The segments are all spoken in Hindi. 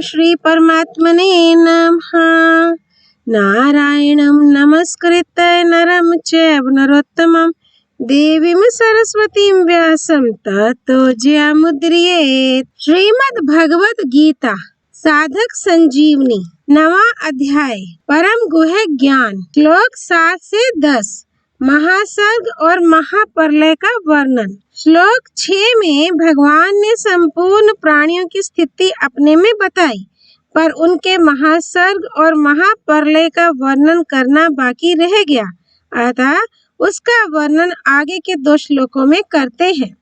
श्री परमात्मने नमः। नारायणं नमस्कृत्य नरं चैव नरोत्तमं देवीं सरस्वतीं व्यासं ततो जयमुदीरयेत्। श्रीमद् भगवत गीता साधक संजीवनी 9वां अध्याय परम गुह्य ज्ञान श्लोक 7 से 10 महासर्ग और महाप्रलय का वर्णन। श्लोक 6 में भगवान ने संपूर्ण प्राणियों की स्थिति अपने में बताई, पर उनके महासर्ग और महाप्रलय का वर्णन करना बाकी रह गया, अतः उसका वर्णन आगे के 2 श्लोकों में करते हैं।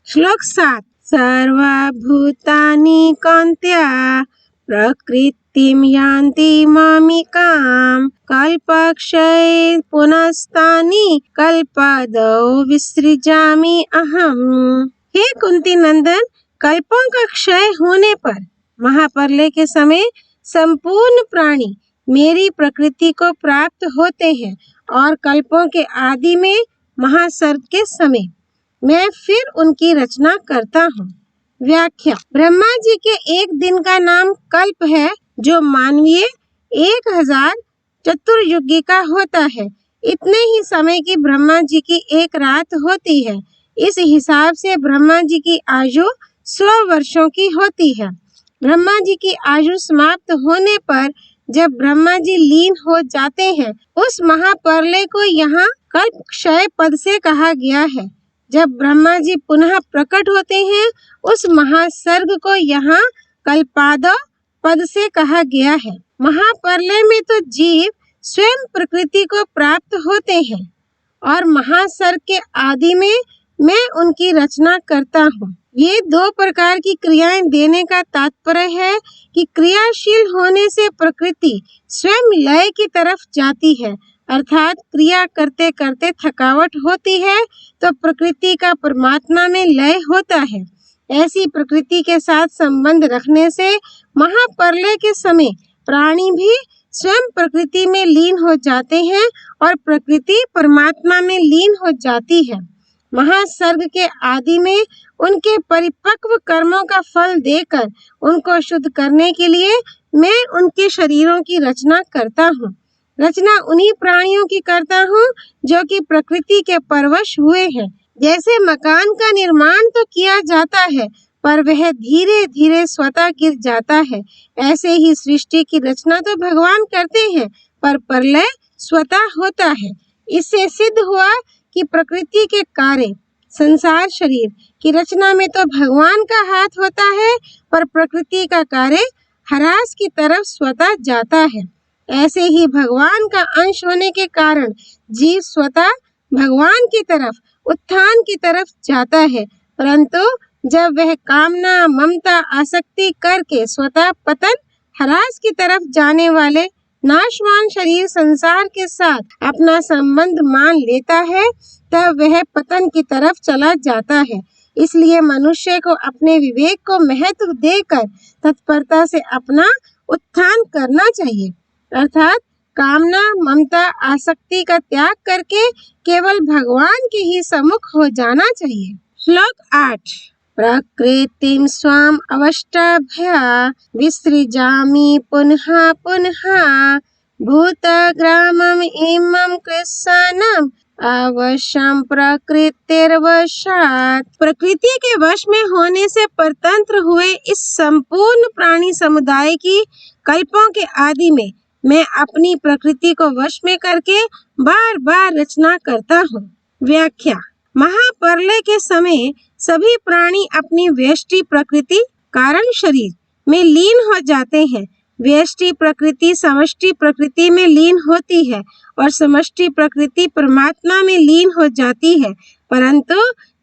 श्लोक 7 सर्वभूतानि कौन्तेय प्रकृतिं यान्ति मामिकां कल्पक्षये पुनस्तानि कल्पादौ विसृजामि अहम्। हे कुंती नंदन, कल्पों का क्षय होने पर महाप्रलय के समय संपूर्ण प्राणी मेरी प्रकृति को प्राप्त होते हैं और कल्पों के आदि में महासर्ग के समय मैं फिर उनकी रचना करता हूँ। व्याख्या। ब्रह्मा जी के एक दिन का नाम कल्प है, जो मानवीय 1000 चतुर्युगी का होता है। इतने ही समय की ब्रह्मा जी की एक रात होती है। इस हिसाब से ब्रह्मा जी की आयु 100 वर्षों की होती है। ब्रह्मा जी की आयु समाप्त होने पर जब ब्रह्मा जी लीन हो जाते हैं, उस महाप्रलय को यहाँ कल्प क्षय पद से कहा गया है। जब ब्रह्मा जी पुनः प्रकट होते हैं, उस महासर्ग को यहाँ कल्पादौ पद से कहा गया है। महाप्रलय में तो जीव स्वयं प्रकृति को प्राप्त होते हैं और महासर्ग के आदि में मैं उनकी रचना करता हूँ। ये 2 प्रकार की क्रियाएं देने का तात्पर्य है कि क्रियाशील होने से प्रकृति स्वयं लय की तरफ जाती है, अर्थात क्रिया करते करते थकावट होती है तो प्रकृति का परमात्मा में लय होता है। ऐसी प्रकृति के साथ संबंध रखने से महाप्रलय के समय प्राणी भी स्वयं प्रकृति में लीन हो जाते हैं और प्रकृति परमात्मा में लीन हो जाती है। महासर्ग के आदि में उनके परिपक्व कर्मों का फल देकर उनको शुद्ध करने के लिए मैं उनके शरीरों की रचना करता हूँ। रचना उन्हीं प्राणियों की करता हूँ जो कि प्रकृति के परवश हुए हैं। जैसे मकान का निर्माण तो किया जाता है, पर वह धीरे धीरे स्वतः गिर जाता है, ऐसे ही सृष्टि की रचना तो भगवान करते हैं, पर प्रलय स्वतः होता है। इससे सिद्ध हुआ कि प्रकृति के कार्य संसार शरीर की रचना में तो भगवान का हाथ होता है, पर प्रकृति का कार्य ह्रास की तरफ स्वतः जाता है। ऐसे ही भगवान का अंश होने के कारण जीव स्वतः भगवान की तरफ उत्थान की तरफ जाता है, परंतु जब वह कामना ममता आसक्ति करके स्वतः पतन ह्रास की तरफ जाने वाले नाशवान शरीर संसार के साथ अपना संबंध मान लेता है, तब वह पतन की तरफ चला जाता है। इसलिए मनुष्य को अपने विवेक को महत्व देकर तत्परता से अपना उत्थान करना चाहिए, अर्थात कामना ममता आसक्ति का त्याग करके केवल भगवान के ही सम्मुख हो जाना चाहिए। श्लोक 8 प्रकृतिं स्वाम अवष्टभ्य विसृजामि पुनः पुनः भूतग्रामम् इमं कृत्स्नम् अवश्यं प्रकृतिर्वशात्। प्रकृति के वश में होने से परतंत्र हुए इस संपूर्ण प्राणी समुदाय की कल्पों के आदि में मैं अपनी प्रकृति को वश में करके बार बार रचना करता हूँ। व्याख्या। महाप्रलय के समय सभी प्राणी अपनी व्यष्टि प्रकृति कारण शरीर में लीन हो जाते हैं। व्यष्टि प्रकृति समष्टि प्रकृति में लीन होती है और समष्टि प्रकृति परमात्मा में लीन हो जाती है, परंतु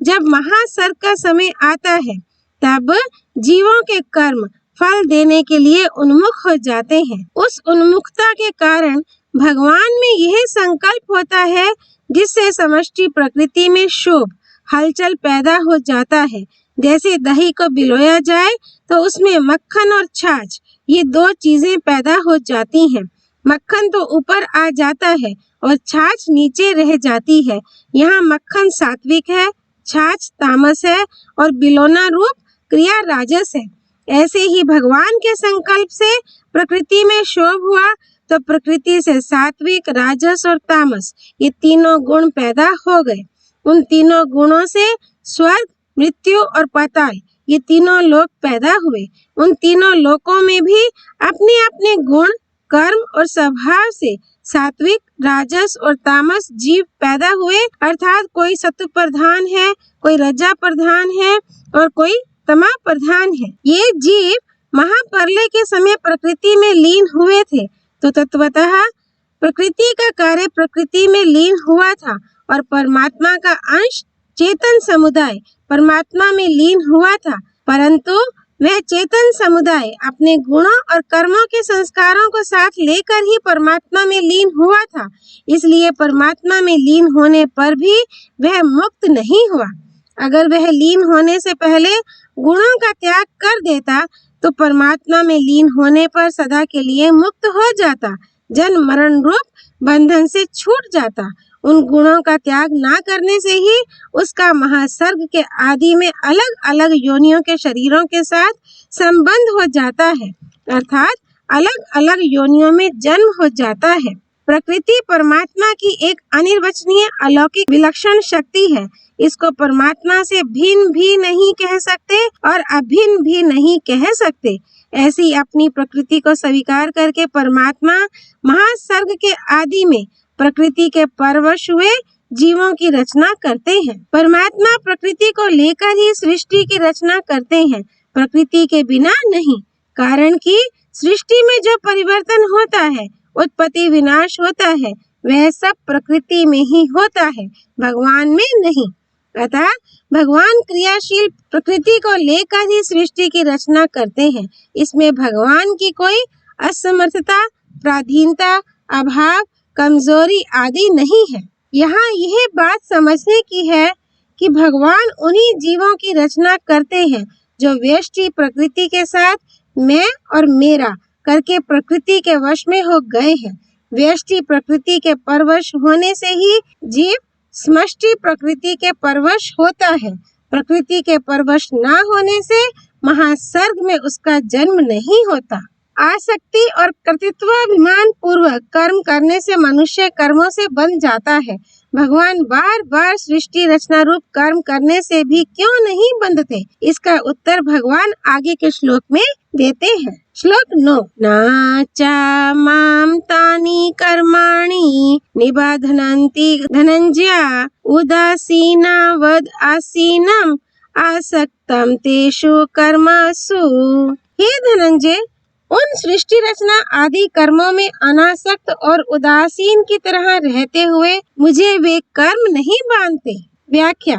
जब महासर्ग का समय आता है तब जीवों के कर्म फल देने के लिए उन्मुख हो जाते हैं। उस उन्मुखता के कारण भगवान में यह संकल्प होता है जिससे समष्टि प्रकृति में शोभ हलचल पैदा हो जाता है। जैसे दही को बिलोया जाए तो उसमें मक्खन और छाछ ये 2 चीजें पैदा हो जाती हैं। मक्खन तो ऊपर आ जाता है और छाछ नीचे रह जाती है। यहाँ मक्खन सात्विक है, छाछ तामस है और बिलोना रूप क्रिया राजस है। ऐसे ही भगवान के संकल्प से प्रकृति में क्षोभ हुआ तो प्रकृति से सात्विक, राजस और तामस ये तीनों गुण पैदा हो गए। उन तीनों गुणों से स्वर्ग, मृत्यु और पाताल ये तीनों लोक पैदा हुए। उन तीनों लोकों में भी अपने अपने गुण, कर्म और स्वभाव से सात्विक, राजस और तामस जीव पैदा हुए, अर्थात कोई सत्व प्रधान है, कोई रजा प्रधान है और कोई तमा प्रधान है। ये जीव महाप्रलय के समय प्रकृति में लीन हुए थे, तो तत्वतः प्रकृति का कार्य प्रकृति में लीन हुआ था और परमात्मा का अंश चेतन समुदाय परमात्मा में लीन हुआ था, परंतु वह चेतन समुदाय अपने गुणों और कर्मों के संस्कारों को साथ लेकर ही परमात्मा में लीन हुआ था। इसलिए परमात्मा में लीन होने पर भी वह मुक्त नहीं हुआ। अगर वह लीन होने से पहले गुणों का त्याग कर देता तो परमात्मा में लीन होने पर सदा के लिए मुक्त हो जाता, जन्म मरण रूप बंधन से छूट जाता। उन गुणों का त्याग ना करने से ही उसका महासर्ग के आदि में अलग अलग योनियों के शरीरों के साथ संबंध हो जाता है, अर्थात अलग अलग योनियों में जन्म हो जाता है। प्रकृति परमात्मा की एक अनिर्वचनीय अलौकिक विलक्षण शक्ति है। इसको परमात्मा से भिन्न भी नहीं कह सकते और अभिन्न भी नहीं कह सकते। ऐसी अपनी प्रकृति को स्वीकार करके परमात्मा महासर्ग के आदि में प्रकृति के परवश हुए जीवों की रचना करते हैं। परमात्मा प्रकृति को लेकर ही सृष्टि की रचना करते हैं, प्रकृति के बिना नहीं। कारण कि सृष्टि में जो परिवर्तन होता है, उत्पत्ति विनाश होता है, वह सब प्रकृति में ही होता है, भगवान में नहीं। अतः भगवान क्रियाशील प्रकृति को लेकर ही सृष्टि की रचना करते हैं। इसमें भगवान की कोई असमर्थता, पराधीनता, अभाव, कमजोरी आदि नहीं है। यहाँ यह बात समझने की है कि भगवान उन्हीं जीवों की रचना करते हैं जो व्यष्टि प्रकृति के साथ मैं और मेरा करके प्रकृति के वश में हो गए हैं। व्यष्टि प्रकृति के परवश होने से ही जीव समष्टि प्रकृति के परवश होता है। प्रकृति के परवश ना होने से महासर्ग में उसका जन्म नहीं होता। आसक्ति और कर्तृत्वाभिमान पूर्वक कर्म करने से मनुष्य कर्मों से बंध जाता है। भगवान बार बार सृष्टि रचना रूप कर्म करने से भी क्यों नहीं बंधते? इसका उत्तर भगवान आगे के श्लोक में देते हैं। श्लोक 9। न च माम तानि कर्माणि निबध्नन्ति धनंजय उदासीना वद आसीनम आसक्तम तेषु कर्मसु। हे धनंजय, उन सृष्टि रचना आदि कर्मों में अनासक्त और उदासीन की तरह रहते हुए मुझे वे कर्म नहीं बांधते। व्याख्या।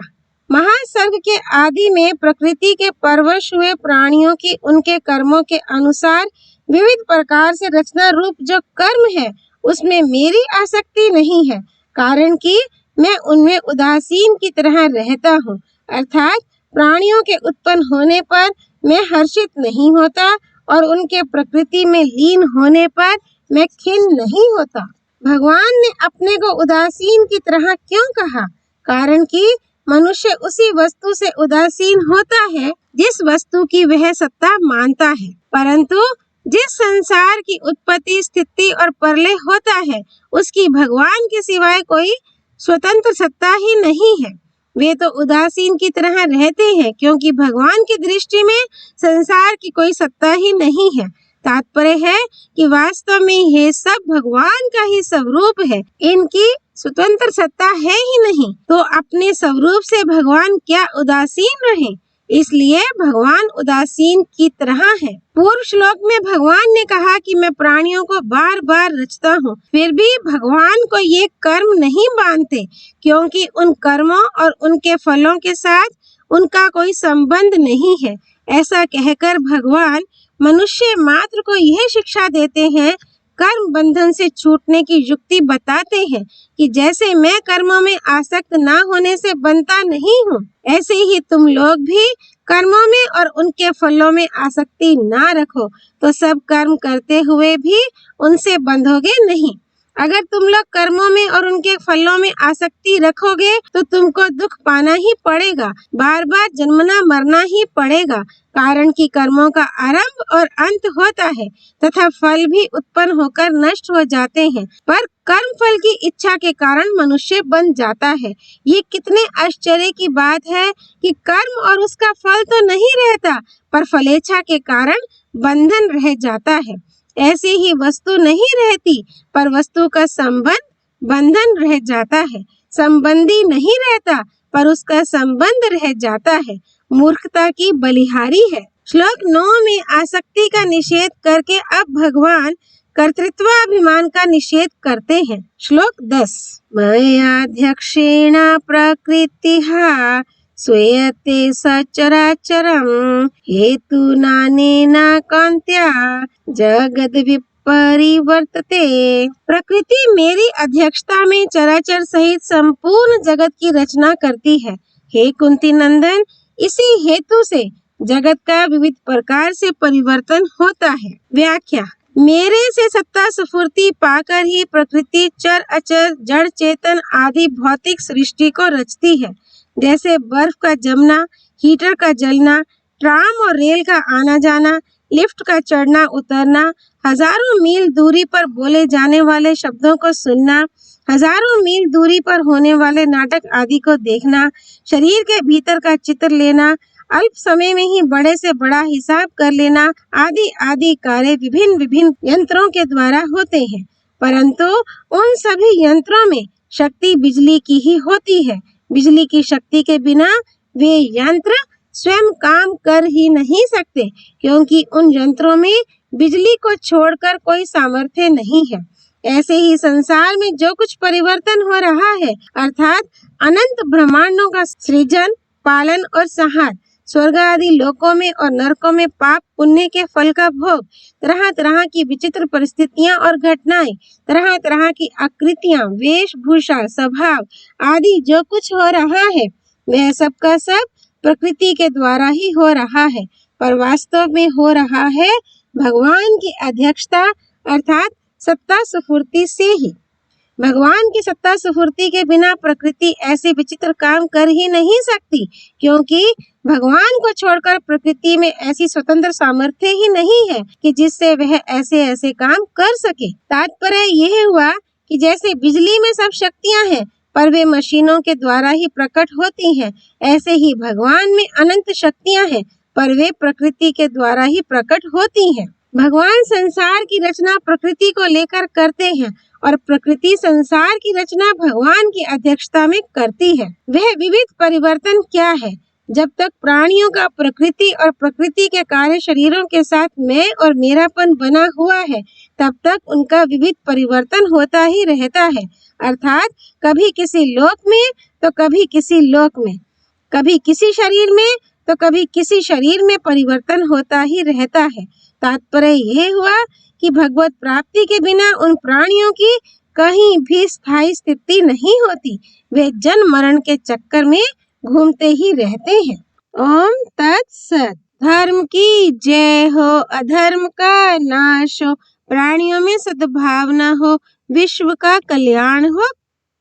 महासर्ग के आदि में प्रकृति के परवश हुए प्राणियों की उनके कर्मों के अनुसार विविध प्रकार से रचना रूप जो कर्म है उसमें मेरी आसक्ति नहीं है, कारण कि मैं उनमें उदासीन की तरह रहता हूँ। अर्थात प्राणियों के उत्पन्न होने पर मैं हर्षित नहीं होता और उनके प्रकृति में लीन होने पर मैं खिन्न नहीं होता। भगवान ने अपने को उदासीन की तरह क्यों कहा? कारण कि मनुष्य उसी वस्तु से उदासीन होता है जिस वस्तु की वह सत्ता मानता है, परंतु जिस संसार की उत्पत्ति, स्थिति और प्रलय होता है उसकी भगवान के सिवाय कोई स्वतंत्र सत्ता ही नहीं है। वे तो उदासीन की तरह रहते हैं क्योंकि भगवान की दृष्टि में संसार की कोई सत्ता ही नहीं है। तात्पर्य है कि वास्तव में ये सब भगवान का ही स्वरूप है, इनकी स्वतंत्र सत्ता है ही नहीं, तो अपने स्वरूप से भगवान क्या उदासीन रहे? इसलिए भगवान उदासीन की तरह है। पूर्व श्लोक में भगवान ने कहा कि मैं प्राणियों को बार बार रचता हूँ, फिर भी भगवान को ये कर्म नहीं बांधते क्योंकि उन कर्मों और उनके फलों के साथ उनका कोई संबंध नहीं है। ऐसा कहकर भगवान मनुष्य मात्र को यह शिक्षा देते हैं, कर्म बंधन से छूटने की युक्ति बताते हैं कि जैसे मैं कर्मों में आसक्त ना होने से बनता नहीं हूँ, ऐसे ही तुम लोग भी कर्मों में और उनके फलों में आसक्ति ना रखो, तो सब कर्म करते हुए भी उनसे बंधोगे नहीं। अगर तुम लोग कर्मों में और उनके फलों में आसक्ति रखोगे तो तुमको दुख पाना ही पड़ेगा, बार बार जन्मना मरना ही पड़ेगा। कारण कि कर्मों का आरंभ और अंत होता है तथा फल भी उत्पन्न होकर नष्ट हो जाते हैं, पर कर्म फल की इच्छा के कारण मनुष्य बन जाता है। ये कितने आश्चर्य की बात है कि कर्म और उसका फल तो नहीं रहता, पर फलेच्छा के कारण बंधन रह जाता है। ऐसी ही वस्तु नहीं रहती, पर वस्तु का संबंध बंधन रह जाता है। संबंधी नहीं रहता, पर उसका संबंध रह जाता है। मूर्खता की बलिहारी है। श्लोक 9 में आसक्ति का निषेध करके अब भगवान कर्तृत्वाभिमान का निषेध करते हैं। श्लोक 10 मयाध्यक्षेण प्रकृतिः श्रूयते सचराचरं हेतुनानेन कान्त्या जगद परिवर्तते। प्रकृति मेरी अध्यक्षता में चराचर सहित संपूर्ण जगत की रचना करती है। हे कुंती नंदन, इसी हेतु से जगत का विविध प्रकार से परिवर्तन होता है। व्याख्या, मेरे से सत्ता स्फूर्ति पाकर ही प्रकृति चर अचर जड़ चेतन आदि भौतिक सृष्टि को रचती है। जैसे बर्फ का जमना, हीटर का जलना, ट्राम और रेल का आना जाना, लिफ्ट का चढ़ना उतरना, हजारों मील दूरी पर बोले जाने वाले शब्दों को सुनना, हजारों मील दूरी पर होने वाले नाटक आदि को देखना, शरीर के भीतर का चित्र लेना, अल्प समय में ही बड़े से बड़ा हिसाब कर लेना आदि आदि कार्य विभिन्न विभिन्न यंत्रों के द्वारा होते हैं। परंतु उन सभी यंत्रों में शक्ति बिजली की ही होती है। बिजली की शक्ति के बिना वे यंत्र स्वयं काम कर ही नहीं सकते, क्योंकि उन यंत्रों में बिजली को छोड़कर कोई सामर्थ्य नहीं है। ऐसे ही संसार में जो कुछ परिवर्तन हो रहा है, अर्थात अनंत ब्रह्मांडों का सृजन, पालन और संहार, स्वर्ग आदि लोकों में और नरकों में पाप पुण्य के फल का भोग, तरह तरह की विचित्र परिस्थितियां और घटनाएं, तरह तरह की आकृतियां, वेशभूषा, स्वभाव आदि जो कुछ हो रहा है, वह सब का सब प्रकृति के द्वारा ही हो रहा है, पर वास्तव में हो रहा है भगवान की अध्यक्षता अर्थात सत्ता स्फूर्ति से ही। भगवान की सत्ता स्फूर्ति के बिना प्रकृति ऐसे विचित्र काम कर ही नहीं सकती, क्योंकि भगवान को छोड़कर प्रकृति में ऐसी स्वतंत्र सामर्थ्य ही नहीं है कि जिससे वह ऐसे ऐसे काम कर सके। तात्पर्य यह हुआ कि जैसे बिजली में सब शक्तियां हैं, पर वे मशीनों के द्वारा ही प्रकट होती हैं, ऐसे ही भगवान में अनंत शक्तियां हैं, पर वे प्रकृति के द्वारा ही प्रकट होती हैं। भगवान संसार की रचना प्रकृति को लेकर करते हैं और प्रकृति संसार की रचना भगवान की अध्यक्षता में करती है। वह विविध परिवर्तन क्या है? जब तक प्राणियों का प्रकृति और प्रकृति के कार्य शरीरों के साथ मैं और मेरापन बना हुआ है, तब तक उनका विविध परिवर्तन होता ही रहता है। अर्थात कभी किसी लोक में तो कभी किसी लोक में, कभी किसी शरीर में तो कभी किसी शरीर में परिवर्तन होता ही रहता है। तात्पर्य यह हुआ कि भगवत प्राप्ति के बिना उन प्राणियों की कहीं भी स्थायी स्थिति नहीं होती। वे जन्म मरण के चक्कर में घूमते ही रहते हैं। ओम तत्सत। धर्म की जय हो, अधर्म का नाश हो, प्राणियों में सद्भावना हो, विश्व का कल्याण हो।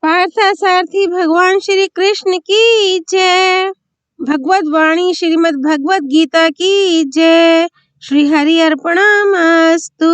पार्थसारथी भगवान श्री कृष्ण की जय। भगवत वाणी श्रीमद् भगवत गीता की जय। श्री हरि अर्पणमस्तु।